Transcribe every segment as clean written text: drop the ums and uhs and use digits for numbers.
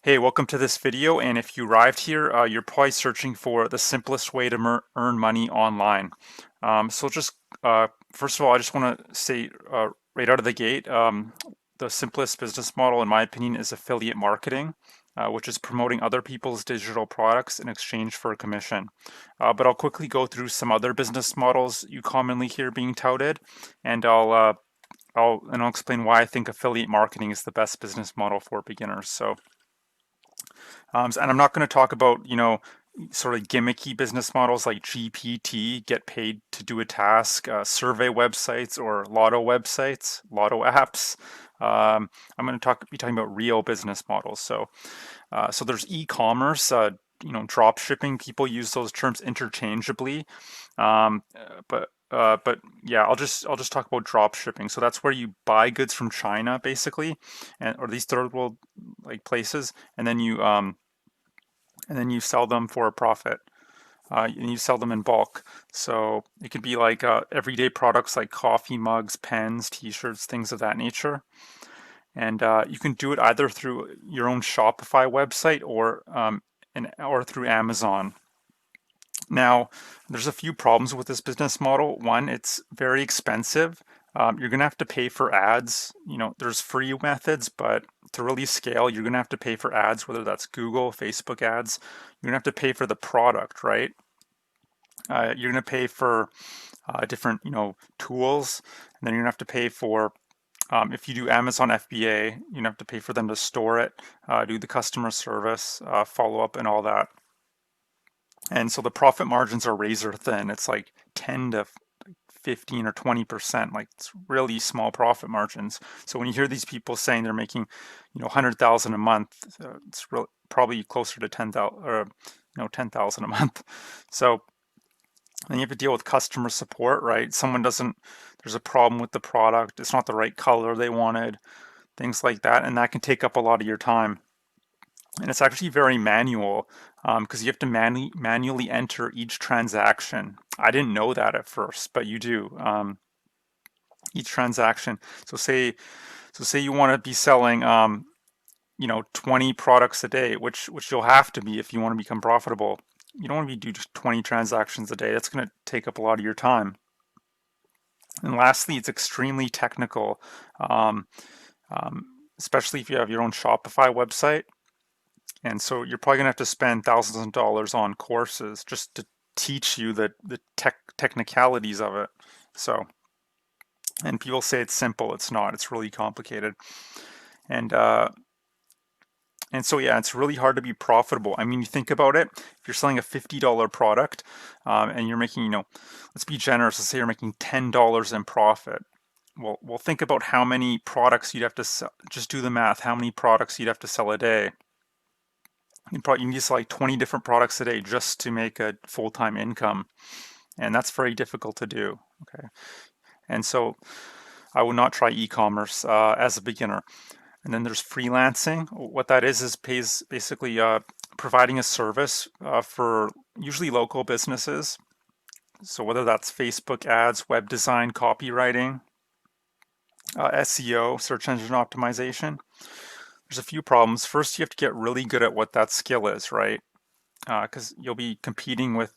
Hey, welcome to this video. And if you arrived here, you're probably searching for the simplest way to earn money online. First of all, I just want to say right out of the gate, the simplest business model, in my opinion, is affiliate marketing, which is promoting other people's digital products in exchange for a commission. But I'll quickly go through some other business models you commonly hear being touted, and I'll explain why I think affiliate marketing is the best business model for beginners. And I'm not going to talk about, sort of gimmicky business models like GPT, get paid to do a task, survey websites or lotto websites, lotto apps. I'm going to be talking about real business models. So there's e-commerce, drop shipping. People use those terms interchangeably, um, but yeah, I'll just talk about drop shipping. So that's where you buy goods from China, basically, and or these third world like places, and then you sell them for a profit. And you sell them in bulk. So it could be like everyday products like coffee mugs, pens, t-shirts, things of that nature. And you can do it either through your own Shopify website or through Amazon. Now, there's a few problems with this business model. One, it's very expensive. You're going to have to pay for ads. There's free methods, but to really scale, you're going to have to pay for ads, whether that's Google, Facebook ads. You're going to have to pay for the product, right? You're going to pay for different, tools, and then you're going to have to pay for if you do Amazon FBA, you're gonna have to pay for them to store it, do the customer service, follow up, and all that. And so the profit margins are razor thin. It's like 10 to 15 or 20%. Like it's really small profit margins. So when you hear these people saying they're making, 100,000 a month, it's really probably closer to 10,000 or 10,000 a month. So then you have to deal with customer support, right? There's a problem with the product. It's not the right color they wanted, things like that, and that can take up a lot of your time. And it's actually very manual because you have to manually enter each transaction. I didn't know that at first, but you do. Each transaction. So say you want to be selling, 20 products a day, which you'll have to be if you want to become profitable. You don't want to be do just 20 transactions a day. That's going to take up a lot of your time. And lastly, it's extremely technical, um, especially if you have your own Shopify website. And so you're probably gonna have to spend thousands of dollars on courses just to teach you the technicalities of it. So, and people say it's simple. It's not. It's really complicated. And uh, and so yeah, it's really hard to be profitable. I mean, you think about it. If you're selling a $50 product, and you're making, let's be generous. Let's say you're making $10 in profit. Well, think about how many products you'd have to sell. Just do the math. How many products you'd have to sell a day? You need to sell like 20 different products a day just to make a full-time income, and that's very difficult to do. Okay, and so I would not try e-commerce as a beginner. And then there's freelancing. What that is pays basically providing a service for usually local businesses. So whether that's Facebook ads, web design, copywriting, SEO, search engine optimization. There's a few problems. First, you have to get really good at what that skill is, right? Because you'll be competing with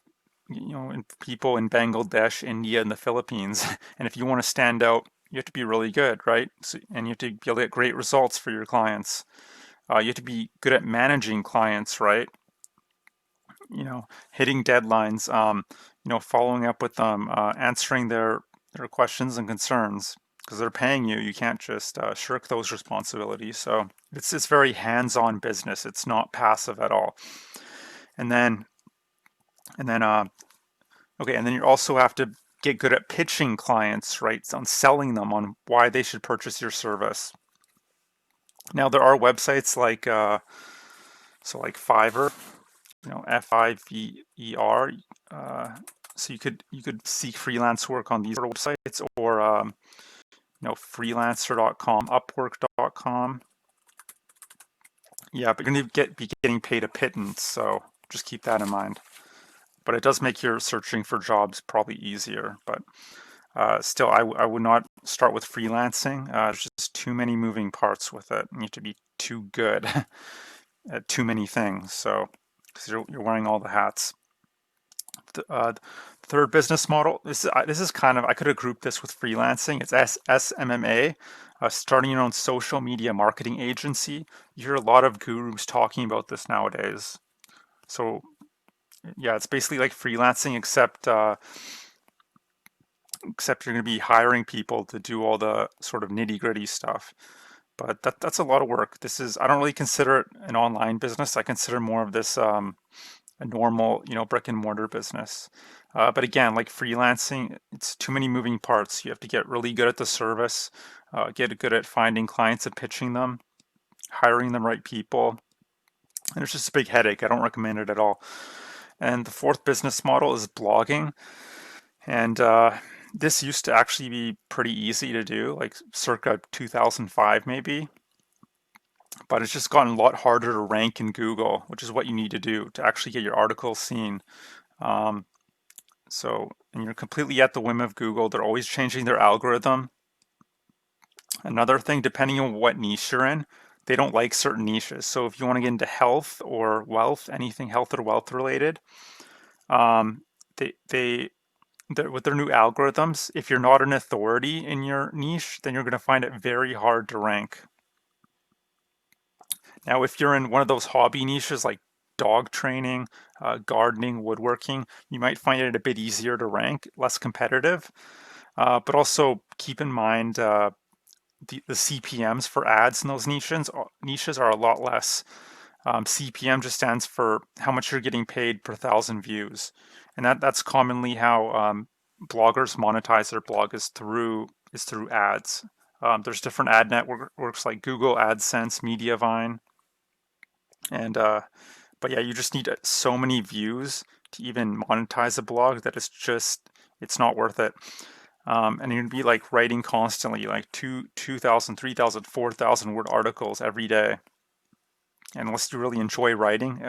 people in Bangladesh, India, and the Philippines. And if you want to stand out, you have to be really good, right? And you have to be able to get great results for your clients. You have to be good at managing clients, right? Hitting deadlines, following up with them, answering their questions and concerns. Because they're paying you, you can't just shirk those responsibilities. So it's very hands-on business. It's not passive at all. And then and then Okay, and then you also have to get good at pitching clients, right? On selling them on why they should purchase your service. Now there are websites like like Fiverr, Fiverr. Uh, so you could seek freelance work on these websites, or freelancer.com, Upwork.com. Yeah, but you're going to be getting paid a pittance, so just keep that in mind. But it does make your searching for jobs probably easier. But still, I would not start with freelancing. There's just too many moving parts with it. You have to be too good. at too many things. So, because you're wearing all the hats. The third business model. This is kind of, I could have grouped this with freelancing. It's SMMA, starting your own social media marketing agency. You hear a lot of gurus talking about this nowadays. So yeah, it's basically like freelancing, except you're going to be hiring people to do all the sort of nitty gritty stuff. But that's a lot of work. I don't really consider it an online business. I consider more of this a normal, brick and mortar business. But again, like freelancing, it's too many moving parts. You have to get really good at the service, get good at finding clients and pitching them, hiring the right people. And it's just a big headache. I don't recommend it at all. And the fourth business model is blogging. And this used to actually be pretty easy to do, like circa 2005 maybe. But it's just gotten a lot harder to rank in Google, which is what you need to do to actually get your articles seen. Um, and you're completely at the whim of Google. They're always changing their algorithm. Another thing, depending on what niche you're in, they don't like certain niches. So if you want to get into health or wealth, anything health or wealth related, um, they with their new algorithms, if you're not an authority in your niche, then you're going to find it very hard to rank. Now, if you're in one of those hobby niches like dog training, gardening, woodworking, you might find it a bit easier to rank, less competitive. But also keep in mind the CPMs for ads in those niches are a lot less. CPM just stands for how much you're getting paid per thousand views, and that's commonly how bloggers monetize their blog is through ads. There's different ad networks like Google AdSense, Mediavine, and but yeah, you just need so many views to even monetize a blog that it's not worth it. And you're gonna be like writing constantly, like 2,000, 3,000, 4,000 word articles every day. And unless you really enjoy writing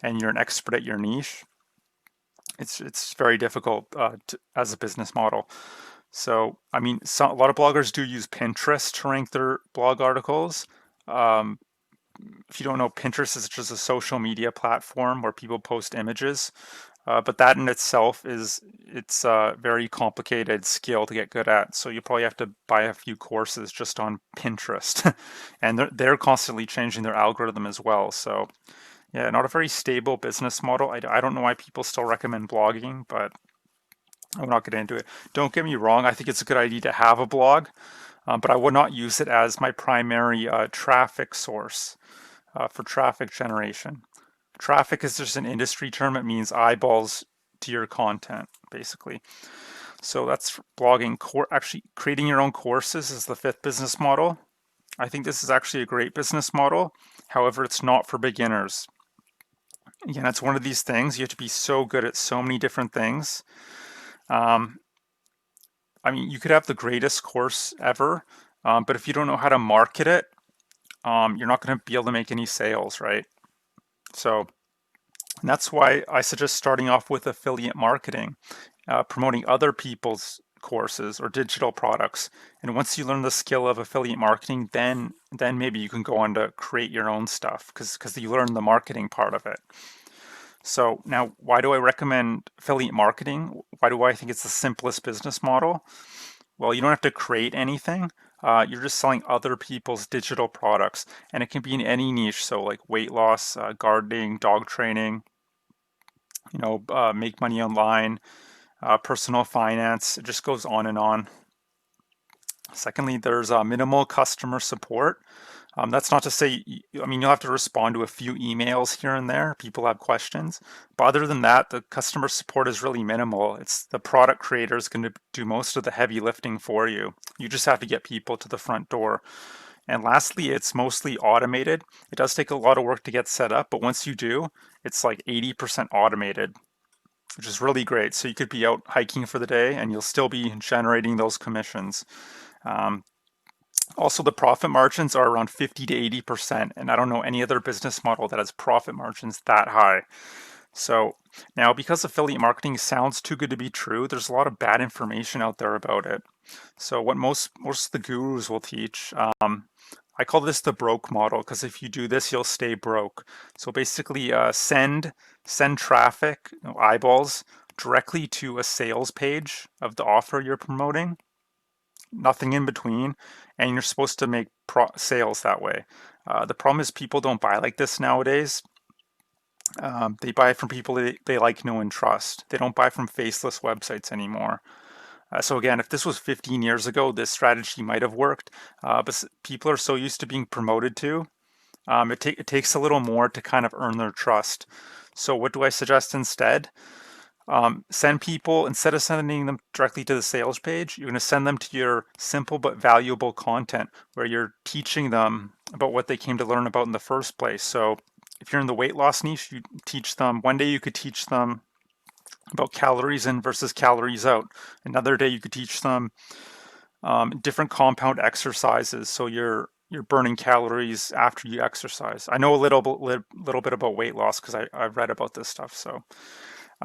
and you're an expert at your niche, it's very difficult as a business model. So, I mean, a lot of bloggers do use Pinterest to rank their blog articles. Um, if you don't know, Pinterest is just a social media platform where people post images. But that in itself it's a very complicated skill to get good at. So you probably have to buy a few courses just on Pinterest, and they're constantly changing their algorithm as well. So yeah, not a very stable business model. I don't know why people still recommend blogging, but I'm not getting into it. Don't get me wrong. I think it's a good idea to have a blog, but I would not use it as my primary traffic source for traffic generation. Traffic is just an industry term. It means eyeballs to your content, basically. So that's blogging. Actually, creating your own courses is the fifth business model. I think this is actually a great business model. However, it's not for beginners. Again, it's one of these things. You have to be so good at so many different things. Um, I mean, you could have the greatest course ever, but if you don't know how to market it, you're not going to be able to make any sales, right? So that's why I suggest starting off with affiliate marketing, promoting other people's courses or digital products. And once you learn the skill of affiliate marketing, then maybe you can go on to create your own stuff because you learn the marketing part of it. So now, why do I recommend affiliate marketing? Why do I think it's the simplest business model? Well, you don't have to create anything. You're just selling other people's digital products, and it can be in any niche. So like weight loss, gardening, dog training, make money online, personal finance. It just goes on and on. Secondly, there's minimal customer support. That's not to say, I mean, you'll have to respond to a few emails here and there. People have questions. But other than that, the customer support is really minimal. It's the product creator is going to do most of the heavy lifting for you. You just have to get people to the front door. And lastly, it's mostly automated. It does take a lot of work to get set up, but once you do, it's like 80% automated, which is really great. So you could be out hiking for the day and you'll still be generating those commissions. Um, Also, the profit margins are around 50 to 80%, and I don't know any other business model that has profit margins that high. So now, because affiliate marketing sounds too good to be true, there's a lot of bad information out there about it. So what most of the gurus will teach, I call this the broke model because if you do this, you'll stay broke. So basically, send traffic, eyeballs, directly to a sales page of the offer you're promoting, nothing in between, and you're supposed to make sales that way. The problem is people don't buy like this nowadays. They buy from people they like, know, and trust. They don't buy from faceless websites anymore. So again, if this was 15 years ago, this strategy might have worked, but people are so used to being promoted to, it takes a little more to kind of earn their trust. So what do I suggest instead? Send people, instead of sending them directly to the sales page, you're going to send them to your simple but valuable content where you're teaching them about what they came to learn about in the first place. So if you're in the weight loss niche, you teach them, one day you could teach them about calories in versus calories out. Another day you could teach them different compound exercises, so you're burning calories after you exercise. I know a little bit about weight loss because I've read about this stuff. So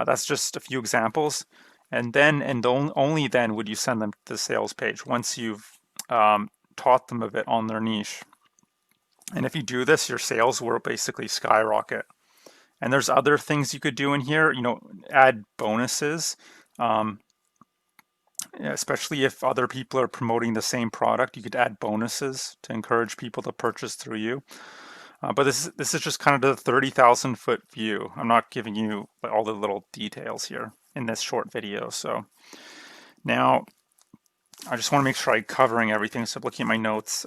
that's just a few examples, and then only then would you send them to the sales page once you've taught them a bit on their niche. And if you do this, your sales will basically skyrocket. And there's other things you could do in here, add bonuses, especially if other people are promoting the same product. You could add bonuses to encourage people to purchase through you. But this is just kind of the 30,000 foot view. I'm not giving you all the little details here in this short video. So now I just want to make sure I'm covering everything. So looking at my notes,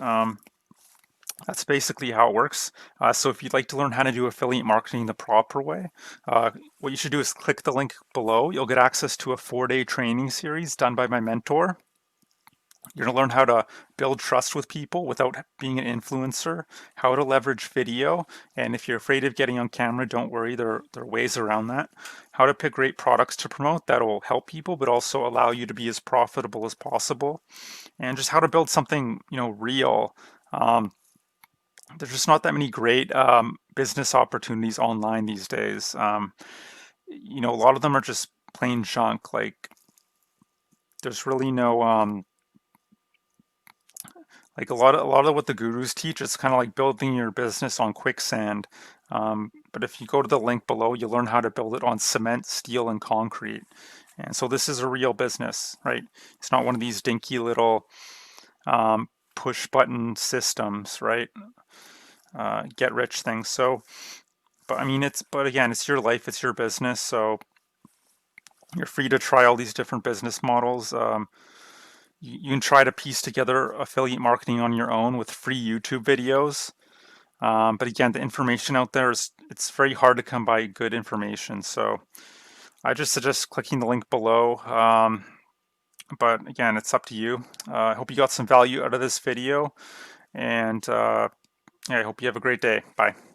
that's basically how it works. So if you'd like to learn how to do affiliate marketing the proper way, what you should do is click the link below. You'll get access to a 4-day training series done by my mentor. You're going to learn how to build trust with people without being an influencer, how to leverage video, and if you're afraid of getting on camera, don't worry, there are ways around that. How to pick great products to promote that will help people, but also allow you to be as profitable as possible, and just how to build something real. There's just not that many great business opportunities online these days. A lot of them are just plain junk. Like there's really no like a lot of what the gurus teach, it's kind of like building your business on quicksand. But if you go to the link below, you'll learn how to build it on cement, steel, and concrete. And so this is a real business, right? It's not one of these dinky little push button systems, right? Get rich things. So, but I mean, but again, it's your life, it's your business. So you're free to try all these different business models. You can try to piece together affiliate marketing on your own with free YouTube videos. But again, the information out there it's very hard to come by good information. So I just suggest clicking the link below. But again, it's up to you. I hope you got some value out of this video, and I hope you have a great day. Bye.